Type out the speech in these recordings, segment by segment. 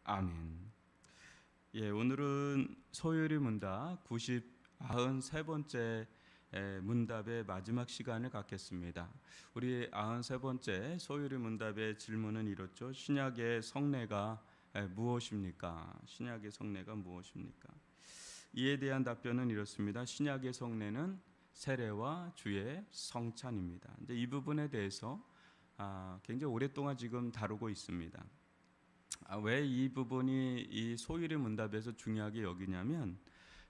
아멘. 예, 오늘은 소요리 문답 93번째 문답의 마지막 시간을 갖겠습니다. 우리 93번째 소요리 문답의 질문은 이렇죠. 신약의 성례가 무엇입니까? 신약의 성례가 무엇입니까? 이에 대한 답변은 이렇습니다. 신약의 성례는 세례와 주의 성찬입니다. 이제 이 부분에 대해서 굉장히 오랫동안 지금 다루고 있습니다. 왜 이 부분이 이 소유리 문답에서 중요하게 여기냐면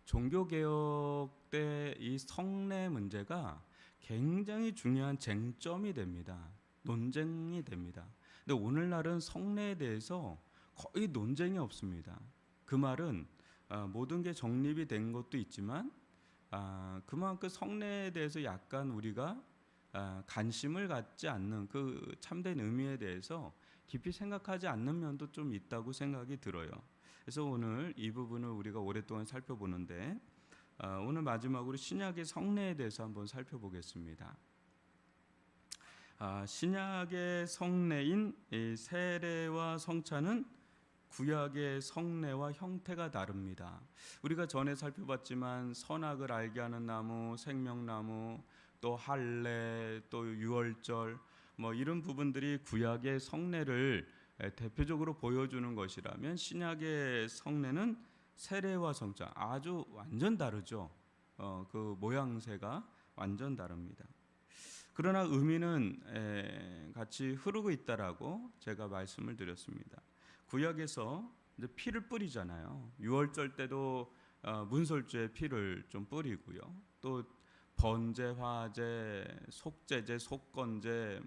종교개혁 때 이 성례 문제가 굉장히 중요한 쟁점이 됩니다. 논쟁이 됩니다. 근데 오늘날은 성례에 대해서 거의 논쟁이 없습니다. 그 말은 모든 게 정립이 된 것도 있지만 그만큼 성례에 대해서 약간 우리가 관심을 갖지 않는 그 참된 의미에 대해서 깊이 생각하지 않는 면도 좀 있다고 생각이 들어요. 그래서 오늘 이 부분을 우리가 오랫동안 살펴보는데 오늘 마지막으로 신약의 성례에 대해서 한번 살펴보겠습니다. 신약의 성례인 이 세례와 성찬은 구약의 성례와 형태가 다릅니다. 우리가 전에 살펴봤지만 선악을 알게 하는 나무, 생명나무, 또 할례, 또 유월절 이런 부분들이 구약의 성례를 대표적으로 보여주는 것이라면 신약의 성례는 세례와 성찬 아주 완전 다르죠. 그 모양새가 완전 다릅니다. 그러나 의미는 같이 흐르고 있다라고 제가 말씀을 드렸습니다. 구약에서 이제 피를 뿌리잖아요. 유월절 때도 문설주에 피를 좀 뿌리고요. 또 번제, 화제, 속제제, 속건제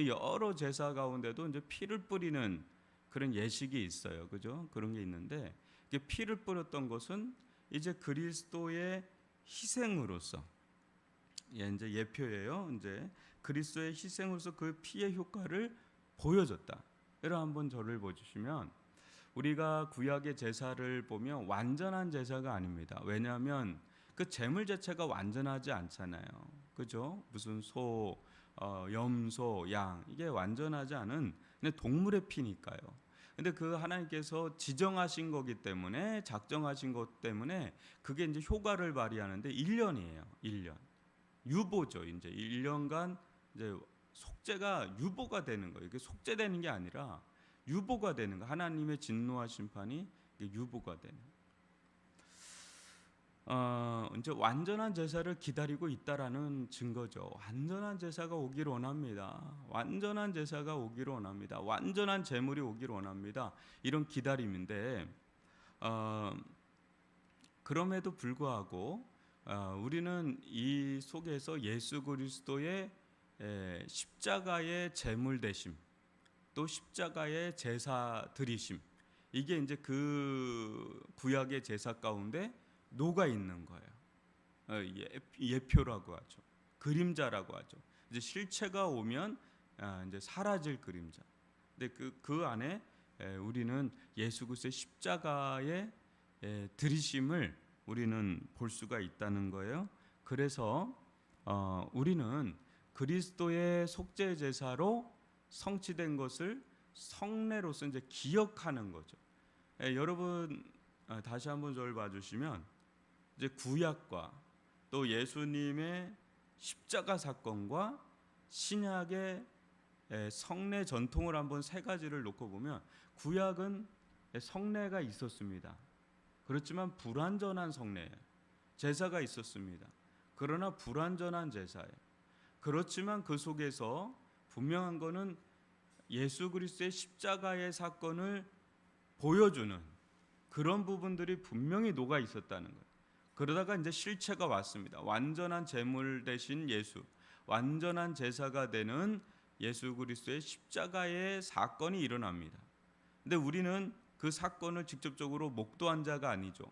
여러 제사 가운데도 이제 피를 뿌리는 그런 예식이 있어요. 그죠? 그런 게 있는데 이게 피를 뿌렸던 것은 이제 그리스도의 희생으로서 이제 예표예요. 이제 그리스도의 희생으로서 그 피의 효과를 보여줬다. 여러분 한번 저를 보시면 우리가 구약의 제사를 보면 완전한 제사가 아닙니다. 왜냐하면 그 제물 자체가 완전하지 않잖아요. 그죠? 무슨 소, 염소, 양 이게 완전하지 않은 동물의 피니까요. 근데 그 하나님께서 지정하신 거기 때문에 작정하신 것 때문에 그게 이제 효과를 발휘하는데 1년이에요. 1년. 유보죠. 이제 1년간 이제 속죄가 유보가 되는 거예요. 이게 속죄되는 게 아니라 유보가 되는 거. 하나님의 진노와 심판이 유보가 되는. 이제 완전한 제사를 기다리고 있다라는 증거죠. 완전한 제사가 오기를 원합니다. 완전한 제사가 오기를 원합니다. 완전한 제물이 오기를 원합니다. 이런 기다림인데 그럼에도 불구하고 우리는 이 속에서 예수 그리스도의 십자가의 제물 되심, 또 십자가의 제사 드리심, 이게 이제 그 구약의 제사 가운데 녹아 있는 거예요. 예표라고 하죠. 그림자라고 하죠. 이제 실체가 오면 이제 사라질 그림자. 근데 그 안에 우리는 예수 그리스도의 십자가의 들이심을 우리는 볼 수가 있다는 거예요. 그래서 우리는 그리스도의 속죄 제사로 성취된 것을 성례로서 이제 기억하는 거죠. 여러분 다시 한번 저를 봐주시면 이제 구약과 또 예수님의 십자가 사건과 신약의 성례 전통을 한번 세 가지를 놓고 보면 구약은 성례가 있었습니다. 그렇지만 불완전한 성례예요. 제사가 있었습니다. 그러나 불완전한 제사예요. 그렇지만 그 속에서 분명한 것은 예수 그리스도의 십자가의 사건을 보여주는 그런 부분들이 분명히 녹아 있었다는 거예요. 그러다가 이제 실체가 왔습니다. 완전한 제물 대신 예수, 완전한 제사가 되는 예수 그리스도의 십자가의 사건이 일어납니다. 근데 우리는 그 사건을 직접적으로 목도한 자가 아니죠.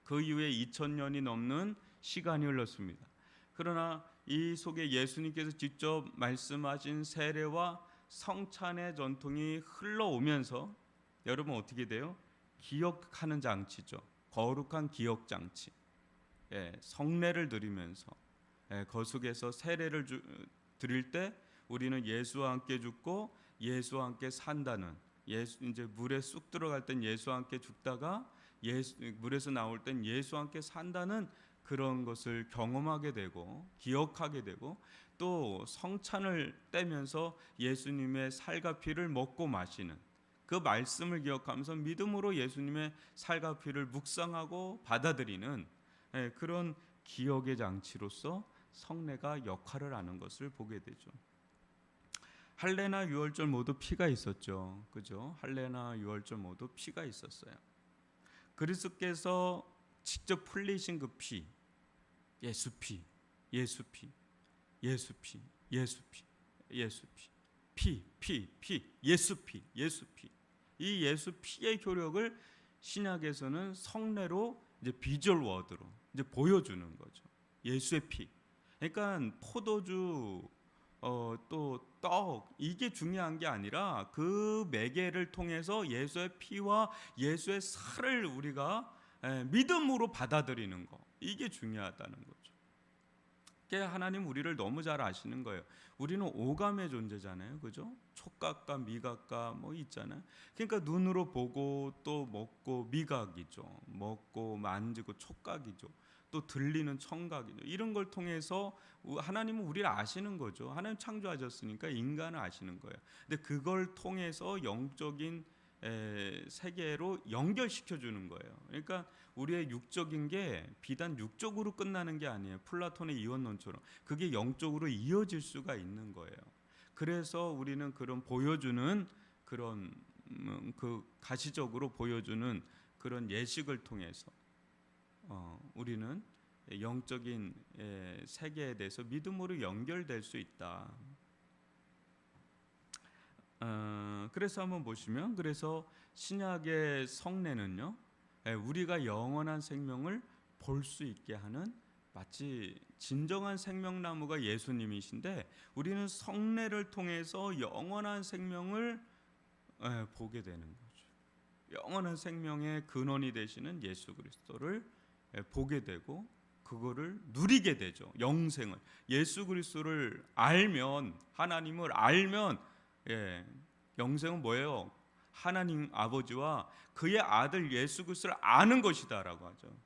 그 이후에 2000년이 넘는 시간이 흘렀습니다. 그러나 이 속에 예수님께서 직접 말씀하신 세례와 성찬의 전통이 흘러오면서 여러분 어떻게 돼요? 기억하는 장치죠. 거룩한 기억 장치. 성례를 드리면서 그 속에서 세례를 드릴 때 우리는 예수와 함께 죽고 예수와 함께 산다는 예수 이제 물에 쑥 들어갈 땐 예수와 함께 죽다가 물에서 나올 땐 예수와 함께 산다는 그런 것을 경험하게 되고 기억하게 되고, 또 성찬을 떼면서 예수님의 살과 피를 먹고 마시는 그 말씀을 기억하면서 믿음으로 예수님의 살과 피를 묵상하고 받아들이는 그런 기억의 장치로서 성례가 역할을 하는 것을 보게 되죠. 할례나 유월절 모두 피가 있었죠. 그죠? 할례나 유월절 모두 피가 있었어요. 그리스도께서 직접 흘리신 그 피, 예수 피, 예수 피, 예수 피, 예수 피, 예수 피, 피, 예수 피, 예수 피. 이 예수 피의 효력을 신약에서는 성례로 이제 비주얼 워드로 이제 보여주는 거죠. 예수의 피. 그러니까 포도주 또 떡, 이게 중요한 게 아니라 그 매개를 통해서 예수의 피와 예수의 살을 우리가 믿음으로 받아들이는 거, 이게 중요하다는 거죠. 하나님 우리를 너무 잘 아시는 거예요. 우리는 오감의 존재잖아요, 그죠? 촉각과 미각과 뭐 있잖아요. 그러니까 눈으로 보고 또 먹고 미각이죠. 먹고 만지고 촉각이죠. 또 들리는 청각이죠. 이런 걸 통해서 하나님은 우리를 아시는 거죠. 하나님 창조하셨으니까 인간을 아시는 거예요. 근데 그걸 통해서 영적인 세계로 연결시켜 주는 거예요. 그러니까 우리의 육적인 게 비단 육적으로 끝나는 게 아니에요. 플라톤의 이원론처럼 그게 영적으로 이어질 수가 있는 거예요. 그래서 우리는 그런 보여주는 그런 그 가시적으로 보여주는 그런 예식을 통해서 우리는 영적인 세계에 대해서 믿음으로 연결될 수 있다. 그래서 한번 보시면, 그래서 신약의 성례는요, 우리가 영원한 생명을 볼 수 있게 하는 마치 진정한 생명나무가 예수님이신데, 우리는 성례를 통해서 영원한 생명을 보게 되는 거죠. 영원한 생명의 근원이 되시는 예수 그리스도를 보게 되고 그거를 누리게 되죠. 영생을. 예수 그리스도를 알면, 하나님을 알면, 영생은 뭐예요? 하나님 아버지와 그의 아들 예수 그리스도를 아는 것이다라고 하죠.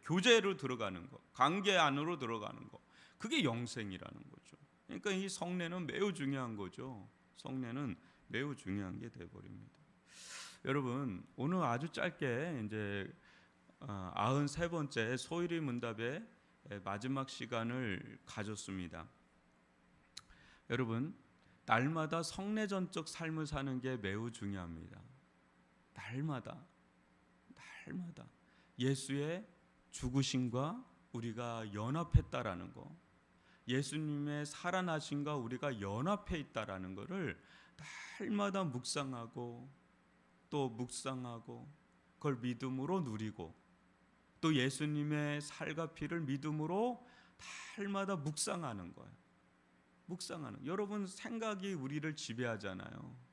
교제로 들어가는 것, 관계 안으로 들어가는 것, 그게 영생이라는 거죠. 그러니까 이 성례는 매우 중요한 거죠. 성례는 매우 중요한 게 되어버립니다. 여러분, 오늘 아주 짧게 이제 93번째 소일의 문답의 마지막 시간을 가졌습니다. 여러분, 날마다 성례전적 삶을 사는 게 매우 중요합니다. 날마다 예수의 죽으심과 우리가 연합했다라는 거, 예수님의 살아나심과 우리가 연합해 있다라는 것을 날마다 묵상하고 또 묵상하고 그걸 믿음으로 누리고, 또 예수님의 살과 피를 믿음으로 날마다 묵상하는 거예요. 묵상하는. 여러분, 생각이 우리를 지배하잖아요.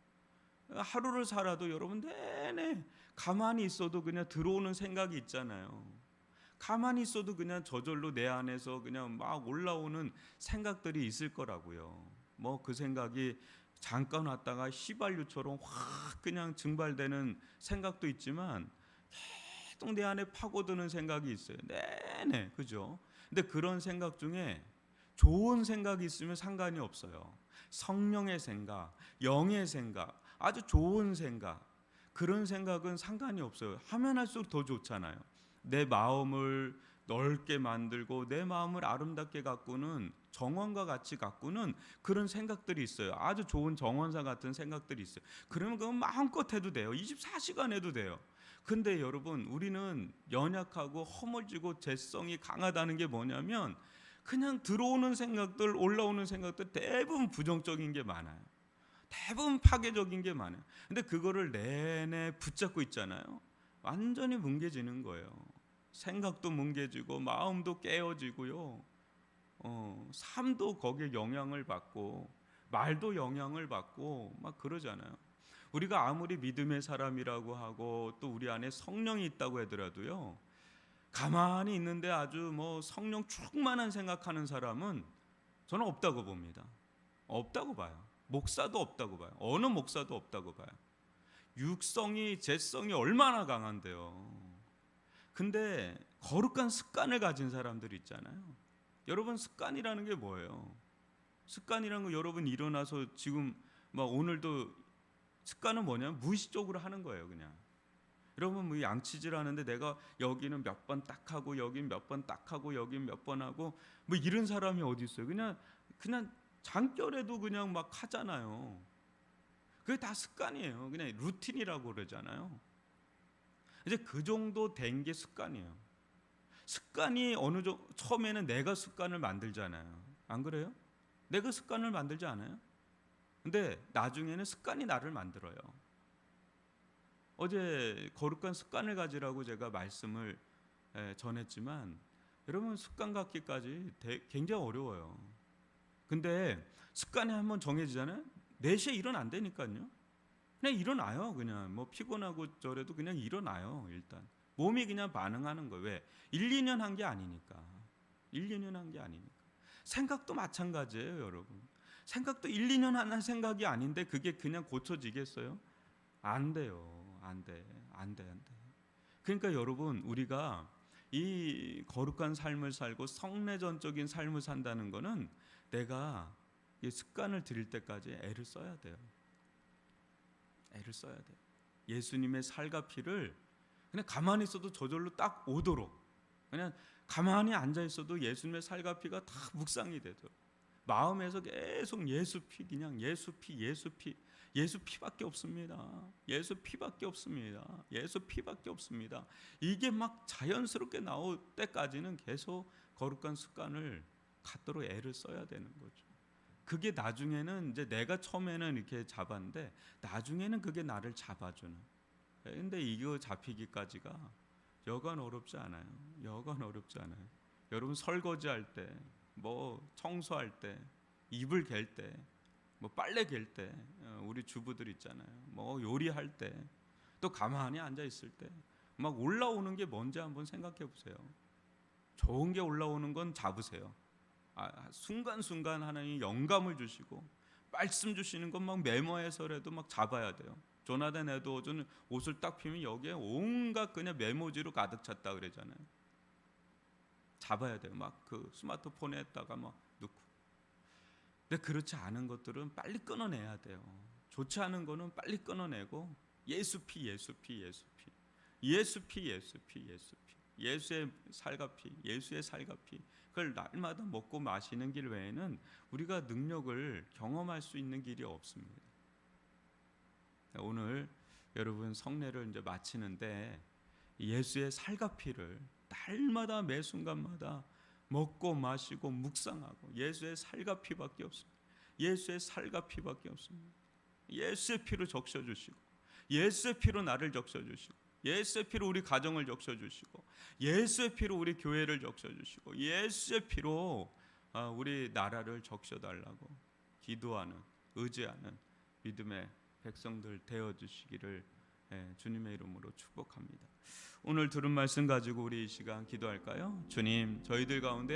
하루를 살아도 여러분 내내 가만히 있어도 그냥 들어오는 생각이 있잖아요. 가만히 있어도 그냥 저절로 내 안에서 그냥 막 올라오는 생각들이 있을 거라고요. 뭐 그 생각이 잠깐 왔다가 휘발유처럼 확 그냥 증발되는 생각도 있지만 계속 내 안에 파고드는 생각이 있어요. 네네, 그죠? 근데 그런 생각 중에 좋은 생각이 있으면 상관이 없어요. 성령의 생각, 영의 생각, 아주 좋은 생각, 그런 생각은 상관이 없어요. 하면 할수록 더 좋잖아요. 내 마음을 넓게 만들고 내 마음을 아름답게 가꾸는, 정원과 같이 가꾸는 그런 생각들이 있어요. 아주 좋은 정원사 같은 생각들이 있어요. 그러면 그건 마음껏 해도 돼요. 24시간 해도 돼요. 근데 여러분, 우리는 연약하고 허물지고 죄성이 강하다는 게 뭐냐면, 그냥 들어오는 생각들, 올라오는 생각들 대부분 부정적인 게 많아요. 대부분 파괴적인 게 많아요. 근데 그거를 내내 붙잡고 있잖아요. 완전히 뭉개지는 거예요. 생각도 뭉개지고 마음도 깨어지고요. 삶도 거기에 영향을 받고 말도 영향을 받고 막 그러잖아요. 우리가 아무리 믿음의 사람이라고 하고 또 우리 안에 성령이 있다고 하더라도요, 가만히 있는데 아주 뭐 성령 충만한 생각하는 사람은 저는 없다고 봅니다. 없다고 봐요. 목사도 없다고 봐요. 어느 목사도 없다고 봐요. 육성이 재성이 얼마나 강한데요. 근데 거룩한 습관을 가진 사람들이 있잖아요. 여러분, 습관이라는 게 뭐예요? 습관이라는 거, 여러분 일어나서 지금 막 오늘도 습관은 뭐냐면 무의식적으로 하는 거예요. 그냥 여러분 뭐 양치질 하는데 내가 여기는 몇 번 딱 하고 여긴 몇 번 딱 하고 여긴 몇 번 하고 뭐 이런 사람이 어디 있어요? 그냥 잠결에도 그냥 막 하잖아요. 그게 다 습관이에요. 그냥 루틴이라고 그러잖아요. 이제 그 정도 된 게 습관이에요. 습관이 어느 정도 처음에는 내가 습관을 만들잖아요. 안 그래요? 내가 습관을 만들지 않아요? 근데 나중에는 습관이 나를 만들어요. 어제 거룩한 습관을 가지라고 제가 말씀을 전했지만 여러분, 습관 갖기까지 굉장히 어려워요. 근데 습관이 한번 정해지잖아요. 4시에 일어나 안 되니까요. 그냥 일어나요. 그냥 뭐 피곤하고 저래도 그냥 일어나요. 일단 몸이 그냥 반응하는 거예요. 왜? 1, 2년 한 게 아니니까. 1, 2년 한 게 아니니까. 생각도 마찬가지예요, 여러분. 생각도 1, 2년 한 생각이 아닌데 그게 그냥 고쳐지겠어요? 안 돼요. 안 돼. 그러니까 여러분, 우리가 이 거룩한 삶을 살고 성례전적인 삶을 산다는 거는 내가 이 습관을 들일 때까지 애를 써야 돼요. 애를 써야 돼요. 예수님의 살과 피를 그냥 가만히 있어도 저절로 딱 오도록, 그냥 가만히 앉아 있어도 예수님의 살과 피가 다 묵상이 되도록 마음에서 계속 예수 피, 그냥 예수 피, 예수 피, 예수 피밖에 없습니다. 예수 피밖에 없습니다. 예수 피밖에 없습니다. 이게 막 자연스럽게 나올 때까지는 계속 거룩한 습관을 갖도록 애를 써야 되는 거죠. 그게 나중에는 이제 내가 처음에는 이렇게 잡았는데 나중에는 그게 나를 잡아주는. 근데 이거 잡히기까지가 여간 어렵지 않아요. 여간 어렵지 않아요. 여러분, 설거지할 때, 뭐 청소할 때, 이불 갤 때, 뭐 빨래 갤 때, 우리 주부들 있잖아요. 뭐 요리할 때, 또 가만히 앉아 있을 때 막 올라오는 게 뭔지 한번 생각해 보세요. 좋은 게 올라오는 건 잡으세요. 순간순간 하나님이 영감을 주시고 말씀 주시는 건 막 메모해서라도 막 잡아야 돼요. 조나단 에드워즈는 옷을 딱 피면 여기에 온갖 그냥 메모지로 가득 찼다 그러잖아요. 잡아야 돼요. 막 그 스마트폰에다가 막 넣고. 근데 그렇지 않은 것들은 빨리 끊어내야 돼요. 좋지 않은 거는 빨리 끊어내고 예수 피, 예수 피, 예수 피, 예수 피, 예수 피, 예수 피, 예수의 살과 피, 예수의 살과 피, 그걸 날마다 먹고 마시는 길 외에는 우리가 능력을 경험할 수 있는 길이 없습니다. 오늘 여러분 성례를 이제 마치는데 예수의 살과 피를 날마다 매 순간마다 먹고 마시고 묵상하고 예수의 살과 피밖에 없습니다. 예수의 살과 피밖에 없습니다. 예수의 피로 적셔주시고 예수의 피로 나를 적셔주시고 예수의 피로 우리 가정을 적셔주시고 예수의 피로 우리 교회를 적셔주시고 예수의 피로 우리 나라를 적셔달라고 기도하는, 의지하는 믿음의 백성들 되어주시기를 주님의 이름으로 축복합니다. 오늘 들은 말씀 가지고 우리 이 시간 기도할까요? 주님, 저희들 가운데